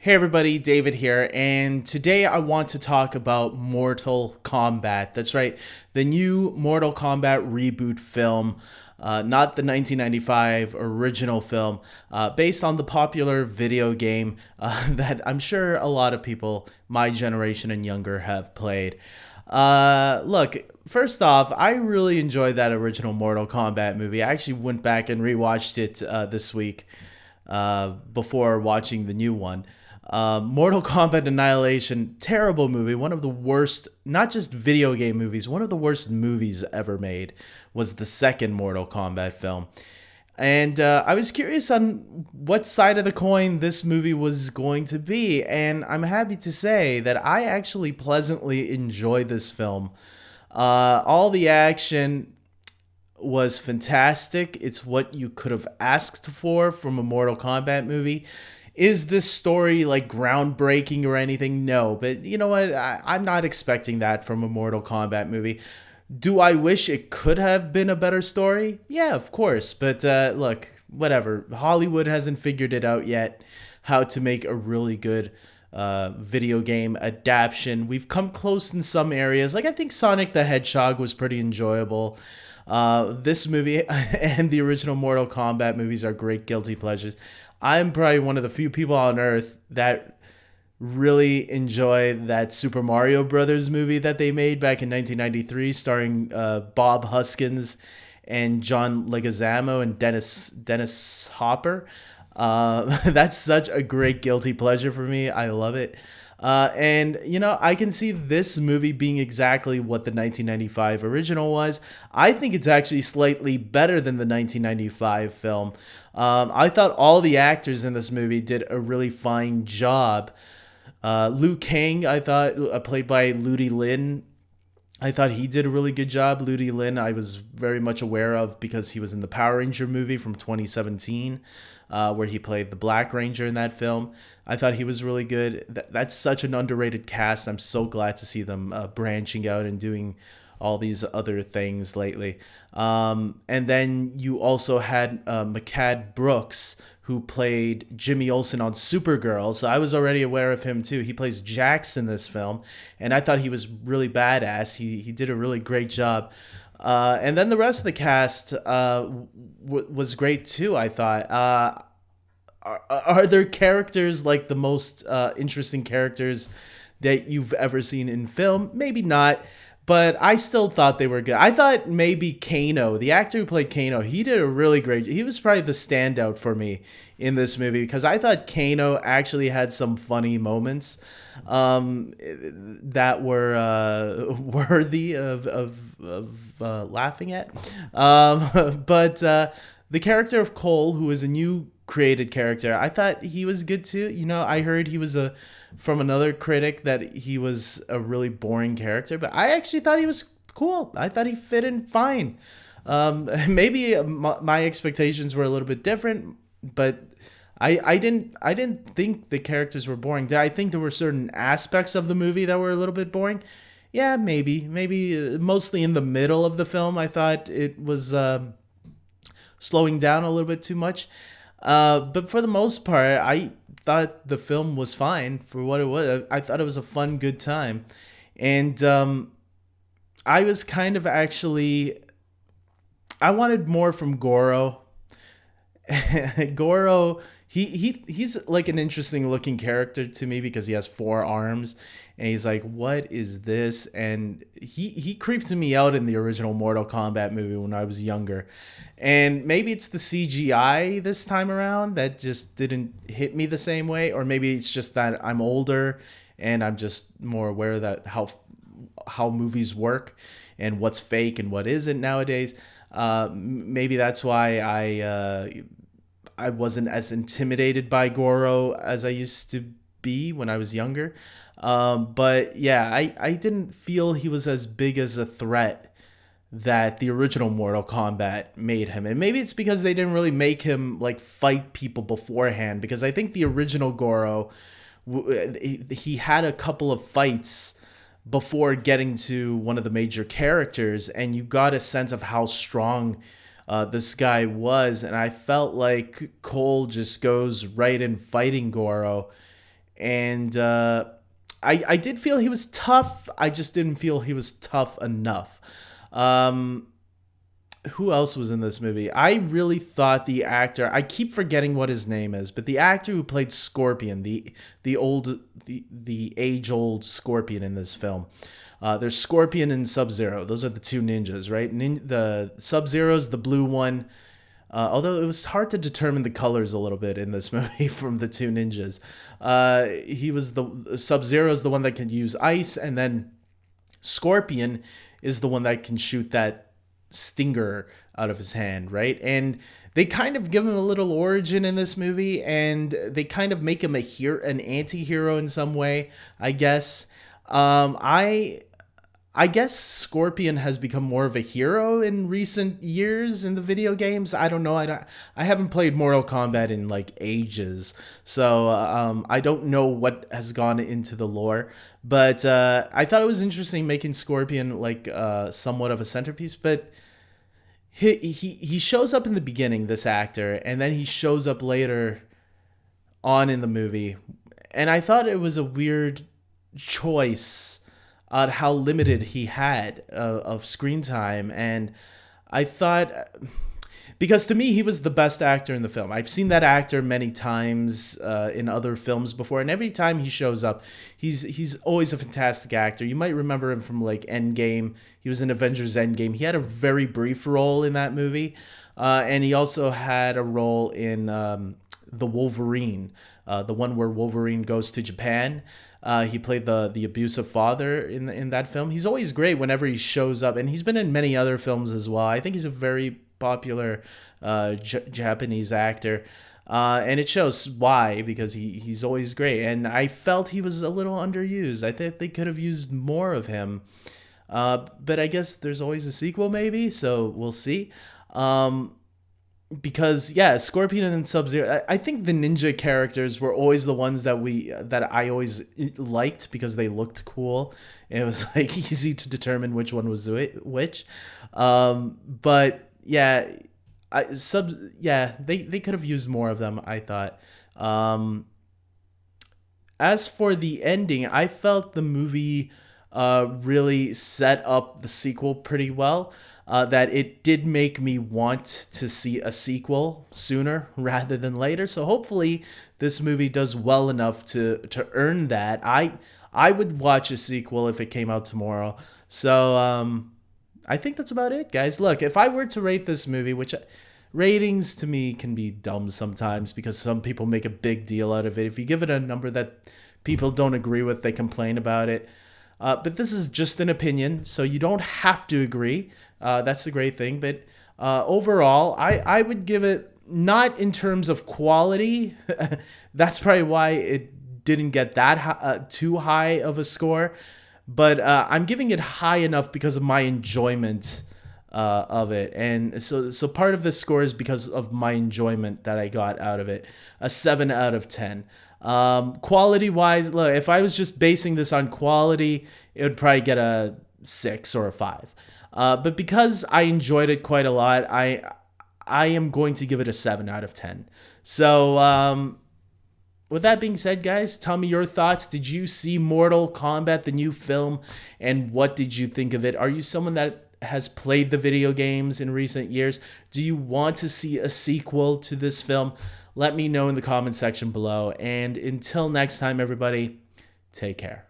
Hey everybody, David here, and today I want to talk about Mortal Kombat. That's right, the new Mortal Kombat reboot film, not the 1995 original film, based on the popular video game that I'm sure a lot of people, my generation and younger, have played. Look, first off, I really enjoyed that original Mortal Kombat movie. I actually went back and rewatched it this week before watching the new one. Mortal Kombat Annihilation, terrible movie. One of the worst, not just video game movies, one of the worst movies ever made was the second Mortal Kombat film. And I was curious on what side of the coin this movie was going to be. And I'm happy to say that I actually pleasantly enjoyed this film. All the action was fantastic. It's what you could have asked for from a Mortal Kombat movie. Is this story like groundbreaking or anything? No, but you know what? I'm not expecting that from a Mortal Kombat movie. Do I wish it could have been a better story? Yeah, of course. But look, whatever. Hollywood hasn't figured it out yet how to make a really good video game adaptation. We've come close in some areas. Like I think Sonic the Hedgehog was pretty enjoyable. This movie and the original Mortal Kombat movies are great guilty pleasures. I'm probably one of the few people on earth that really enjoy that Super Mario Brothers movie that they made back in 1993, starring Bob Hoskins and John Leguizamo and Dennis Hopper. That's such a great guilty pleasure for me. I love it. And, you know, I can see this movie being exactly what the 1995 original was. I think it's actually slightly better than the 1995 film. I thought all the actors in this movie did a really fine job. Liu Kang, I thought, played by Ludi Lin, I thought he did a really good job. Ludi Lin, I was very much aware of because he was in the Power Ranger movie from 2017, where he played the Black Ranger in that film. I thought he was really good. That's such an underrated cast. I'm so glad to see them branching out and doing all these other things lately. And then you also had Makad Brooks, who played Jimmy Olsen on Supergirl. So I was already aware of him too. He plays Jax in this film, and I thought he was really badass. He did a really great job. And then the rest of the cast was great too, I thought. Are there characters like the most interesting characters that you've ever seen in film? Maybe not. But I still thought they were good. I thought maybe Kano, the actor who played Kano, he did a really great. He was probably the standout for me in this movie because I thought Kano actually had some funny moments that were worthy of laughing at. But the character of Cole, who is a new created character, I thought he was good too. You know, I heard he was from another critic that he was a really boring character, but I actually thought he was cool. I thought he fit in fine. Maybe my expectations were a little bit different, but I didn't think the characters were boring. Did I think there were certain aspects of the movie that were a little bit boring? Yeah, maybe mostly in the middle of the film. I thought it was slowing down a little bit too much. But for the most part, I thought the film was fine for what it was. I thought it was a fun, good time. And I was kind of actually... I wanted more from Goro. Goro, he's like an interesting looking character to me because he has 4 arms. And he's like, what is this? And he creeped me out in the original Mortal Kombat movie when I was younger. And maybe it's the CGI this time around that just didn't hit me the same way. Or maybe it's just that I'm older and I'm just more aware that how movies work and what's fake and what isn't nowadays. Maybe that's why I wasn't as intimidated by Goro as I used to be when I was younger. But yeah, I didn't feel he was as big as a threat that the original Mortal Kombat made him. And maybe it's because they didn't really make him like fight people beforehand, because I think the original Goro, he had a couple of fights before getting to one of the major characters, and you got a sense of how strong this guy was. And I felt like Cole just goes right in fighting Goro, and I did feel he was tough. I just didn't feel he was tough enough. Who else was in this movie? I really thought the actor, I keep forgetting what his name is, but the actor who played Scorpion, the age old Scorpion in this film. There's Scorpion and Sub-Zero. Those are the two ninjas, right? The Sub-Zero's the blue one. Although it was hard to determine the colors a little bit in this movie from the two ninjas. He was the Sub-Zero's the one that can use ice, and then Scorpion is the one that can shoot that stinger out of his hand, right? And they kind of give him a little origin in this movie, and they kind of make him an anti-hero in some way, I guess. I guess Scorpion has become more of a hero in recent years in the video games. I don't know. I haven't played Mortal Kombat in like ages, so I don't know what has gone into the lore. But I thought it was interesting making Scorpion like somewhat of a centerpiece. But he shows up in the beginning, this actor, and then he shows up later on in the movie, and I thought it was a weird choice on how limited he had of screen time. And I thought, because to me, he was the best actor in the film. I've seen that actor many times in other films before, and every time he shows up, he's always a fantastic actor. You might remember him from like Endgame. He was in Avengers Endgame. He had a very brief role in that movie, and he also had a role in The Wolverine, the one where Wolverine goes to Japan. He played the abusive father in that film. He's always great whenever he shows up, and he's been in many other films as well. I think he's a very popular Japanese actor, and it shows why, because he's always great. And I felt he was a little underused. I think they could have used more of him, but I guess there's always a sequel, maybe. So we'll see. Because yeah, Scorpion and Sub-Zero, I think the ninja characters were always the ones that I always liked because they looked cool. It was like easy to determine which one was which. But yeah, they could have used more of them, I thought. As for the ending, I felt the movie really set up the sequel pretty well. That it did make me want to see a sequel sooner rather than later. So hopefully this movie does well enough to earn that. I would watch a sequel if it came out tomorrow. So I think that's about it, guys. Look, if I were to rate this movie, which ratings to me can be dumb sometimes because some people make a big deal out of it. If you give it a number that people don't agree with, they complain about it. But this is just an opinion, so you don't have to agree. That's the great thing. But overall, I would give it, not in terms of quality. That's probably why it didn't get that too high of a score. But I'm giving it high enough because of my enjoyment of it. And so part of the score is because of my enjoyment that I got out of it. A 7 out of 10. Quality wise, look, if I was just basing this on quality, it would probably get a 6 or a 5. But because I enjoyed it quite a lot, I am going to give it a 7 out of 10. So with that being said, guys, tell me your thoughts. Did you see Mortal Kombat, the new film, and what did you think of it? Are you someone that has played the video games in recent years? Do you want to see a sequel to this film? Let me know in the comment section below. And until next time, everybody, take care.